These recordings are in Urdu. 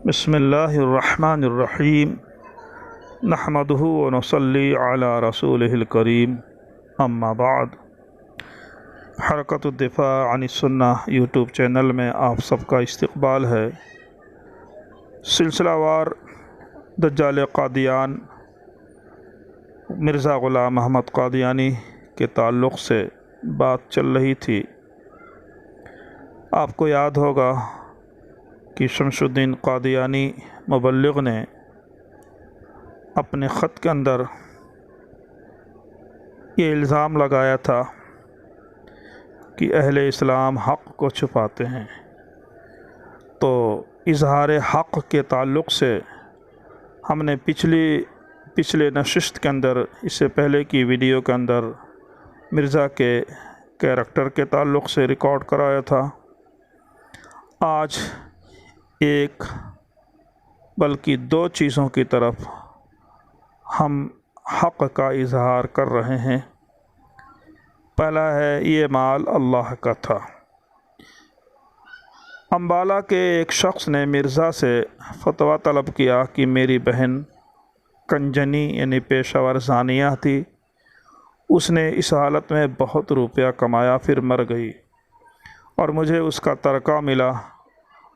بسم اللہ الرحمن الرحیم نحمدہ ونصلی علی رسولہ الکریم اما بعد۔ حرکت الدفاع عن السنہ یوٹیوب چینل میں آپ سب کا استقبال ہے۔ سلسلہ وار دجال قادیان مرزا غلام احمد قادیانی کے تعلق سے بات چل رہی تھی۔ آپ کو یاد ہوگا کہ شمس الدین قادیانی مبلغ نے اپنے خط کے اندر یہ الزام لگایا تھا کہ اہل اسلام حق کو چھپاتے ہیں۔ تو اظہار حق کے تعلق سے ہم نے پچھلے نشست کے اندر، اس سے پہلے کی ویڈیو کے اندر مرزا کے کیریکٹر کے تعلق سے ریکارڈ کرایا تھا۔ آج ایک بلکہ دو چیزوں کی طرف ہم حق کا اظہار کر رہے ہیں۔ پہلا ہے، یہ مال اللہ کا تھا۔ امبالہ کے ایک شخص نے مرزا سے فتویٰ طلب کیا کہ میری بہن کنجنی یعنی پیشہ ور زانیہ تھی، اس نے اس حالت میں بہت روپیہ کمایا، پھر مر گئی اور مجھے اس کا ترکہ ملا،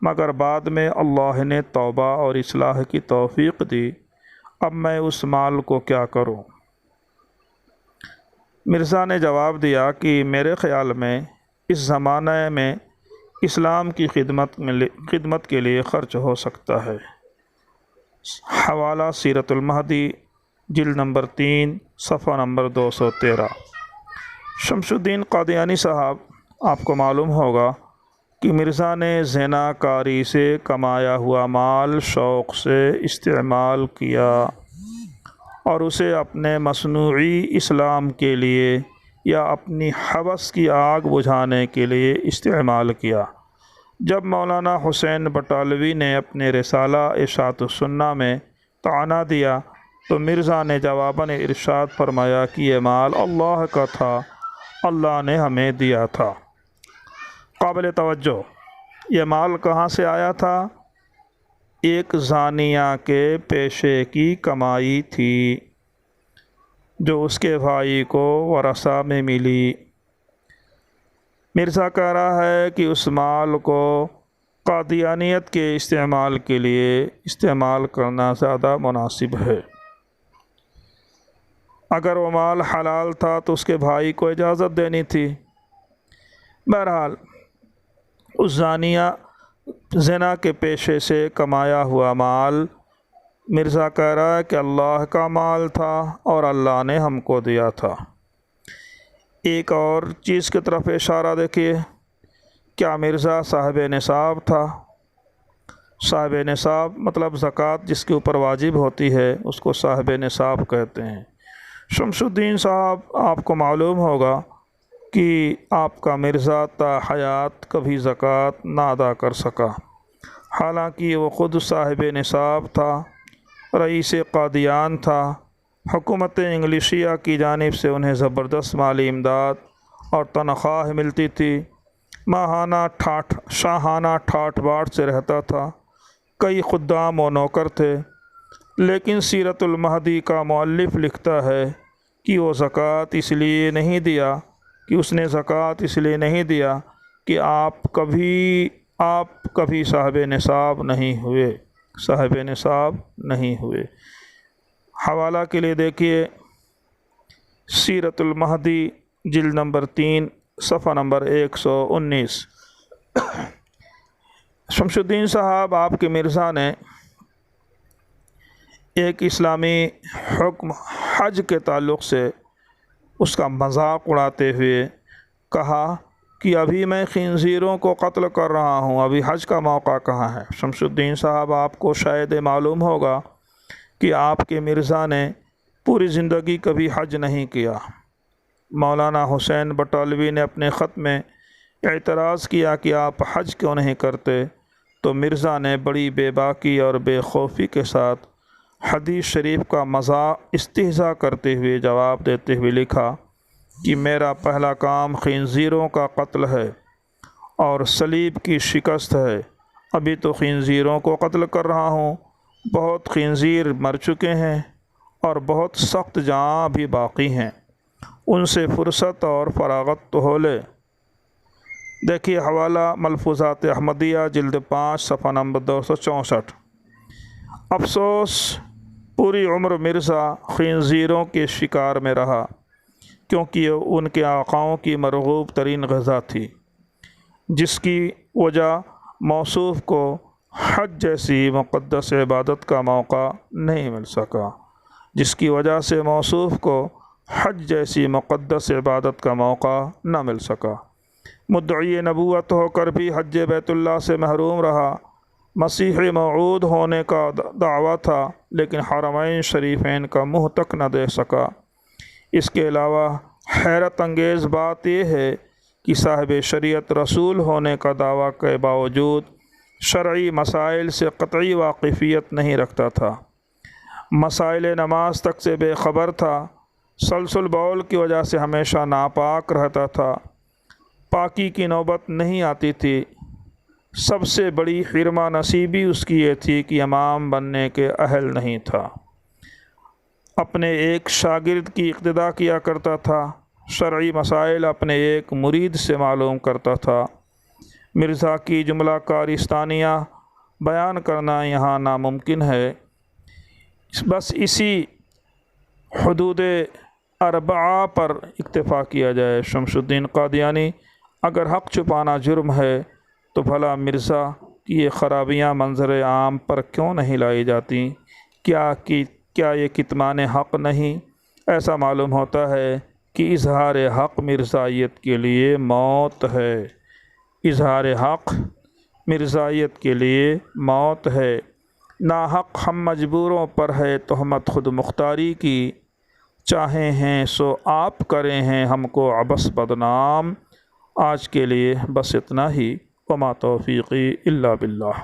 مگر بعد میں اللہ نے توبہ اور اصلاح کی توفیق دی، اب میں اس مال کو کیا کروں؟ مرزا نے جواب دیا کہ میرے خیال میں اس زمانے میں اسلام کی خدمت کے لیے خرچ ہو سکتا ہے۔ حوالہ سیرت المہدی جلد نمبر 3 صفحہ نمبر 213۔ شمس الدین قادیانی صاحب، آپ کو معلوم ہوگا کہ مرزا نے زنا کاری سے کمایا ہوا مال شوق سے استعمال کیا اور اسے اپنے مصنوعی اسلام کے لیے یا اپنی ہوس کی آگ بجھانے کے لیے استعمال کیا۔ جب مولانا حسین بٹالوی نے اپنے رسالہ اشاعت السنہ میں طعنہ دیا تو مرزا نے جواباً ارشاد فرمایا کہ یہ مال اللہ کا تھا، اللہ نے ہمیں دیا تھا۔ قابل توجہ، یہ مال کہاں سے آیا تھا؟ ایک زانیہ کے پیشے کی کمائی تھی جو اس کے بھائی کو ورثہ میں ملی۔ مرزا کہہ رہا ہے کہ اس مال کو قادیانیت کے استعمال کے لیے استعمال کرنا زیادہ مناسب ہے۔ اگر وہ مال حلال تھا تو اس کے بھائی کو اجازت دینی تھی۔ بہرحال اس زانیہ زنا کے پیشے سے کمایا ہوا مال مرزا کہہ رہا ہے کہ اللہ کا مال تھا اور اللہ نے ہم کو دیا تھا۔ ایک اور چیز کی طرف اشارہ دیکھیے، کیا مرزا صاحب نصاب تھا؟ صاحب نصاب مطلب زکوٰۃ جس کے اوپر واجب ہوتی ہے اس کو صاحب نصاب کہتے ہیں۔ شمس الدین صاحب، آپ کو معلوم ہوگا کہ آپ کا مرزا تا حیات کبھی زکوٰۃ نہ ادا کر سکا، حالانکہ وہ خود صاحب نصاب تھا، رئیس قادیان تھا۔ حکومت انگلیشیہ کی جانب سے انہیں زبردست مالی امداد اور تنخواہ ملتی تھی، شاہانہ ٹھاٹ باٹ سے رہتا تھا، کئی خدام و نوکر تھے۔ لیکن سیرت المہدی کا مؤلف لکھتا ہے کہ وہ زکوٰۃ اس لیے نہیں دیا کہ اس نے زکوٰۃ اس لیے نہیں دیا کہ آپ کبھی صاحب نصاب نہیں ہوئے۔ حوالہ کے لیے دیکھیے سیرت المہدی جلد نمبر 3 صفحہ نمبر 119۔ شمس الدین صاحب، آپ کے مرزا نے ایک اسلامی حکم حج کے تعلق سے اس کا مذاق اڑاتے ہوئے کہا کہ ابھی میں خنزیروں کو قتل کر رہا ہوں، ابھی حج کا موقع کہاں ہے؟ شمس الدین صاحب، آپ کو شاید معلوم ہوگا کہ آپ کے مرزا نے پوری زندگی کبھی حج نہیں کیا۔ مولانا حسین بٹالوی نے اپنے خط میں اعتراض کیا کہ آپ حج کیوں نہیں کرتے، تو مرزا نے بڑی بے باکی اور بے خوفی کے ساتھ حدیث شریف کا مذاق استہزاء کرتے ہوئے جواب دیتے ہوئے لکھا کہ میرا پہلا کام خنزیروں کا قتل ہے اور صلیب کی شکست ہے، ابھی تو خنزیروں کو قتل کر رہا ہوں، بہت خنزیر مر چکے ہیں اور بہت سخت جاں بھی باقی ہیں، ان سے فرصت اور فراغت تو ہو لے۔ دیکھیے حوالہ ملفوظات احمدیہ جلد 5 صفحہ نمبر 264۔ افسوس پوری عمر مرزا خنزیروں کے شکار میں رہا، کیونکہ یہ ان کے آقاؤں کی مرغوب ترین غذا تھی، جس کی وجہ موصوف کو حج جیسی مقدس عبادت کا موقع نہیں مل سکا، جس کی وجہ سے موصوف کو حج جیسی مقدس عبادت کا موقع نہ مل سکا۔ مدعی نبوت ہو کر بھی حج بیت اللہ سے محروم رہا، مسیح موعود ہونے کا دعویٰ تھا لیکن حرمین شریفین کا منہ تک نہ دیکھ سکا۔ اس کے علاوہ حیرت انگیز بات یہ ہے کہ صاحب شریعت رسول ہونے کا دعویٰ کے باوجود شرعی مسائل سے قطعی واقفیت نہیں رکھتا تھا، مسائل نماز تک سے بے خبر تھا، سلسل بول کی وجہ سے ہمیشہ ناپاک رہتا تھا، پاکی کی نوبت نہیں آتی تھی۔ سب سے بڑی حرمہ نصیبی اس کی یہ تھی کہ امام بننے کے اہل نہیں تھا، اپنے ایک شاگرد کی اقتداء کیا کرتا تھا، شرعی مسائل اپنے ایک مرید سے معلوم کرتا تھا۔ مرزا کی جملہ کارستانیہ بیان کرنا یہاں ناممکن ہے، بس اسی حدود اربعہ پر اکتفا کیا جائے۔ شمس الدین قادیانی: اگر حق چھپانا جرم ہے تو بھلا مرزا کی یہ خرابیاں منظر عام پر کیوں نہیں لائی جاتی؟ کیا یہ کتمان حق نہیں؟ ایسا معلوم ہوتا ہے کہ اظہار حق مرزائیت کے لیے موت ہے، اظہار حق مرزائیت کے لیے موت ہے۔ ناحق ہم مجبوروں پر ہے تہمت خود مختاری کی، چاہے ہیں سو آپ کرے ہیں ہم کو عبث بدنام۔ آج کے لیے بس اتنا ہی، وما توفیقی الا باللہ۔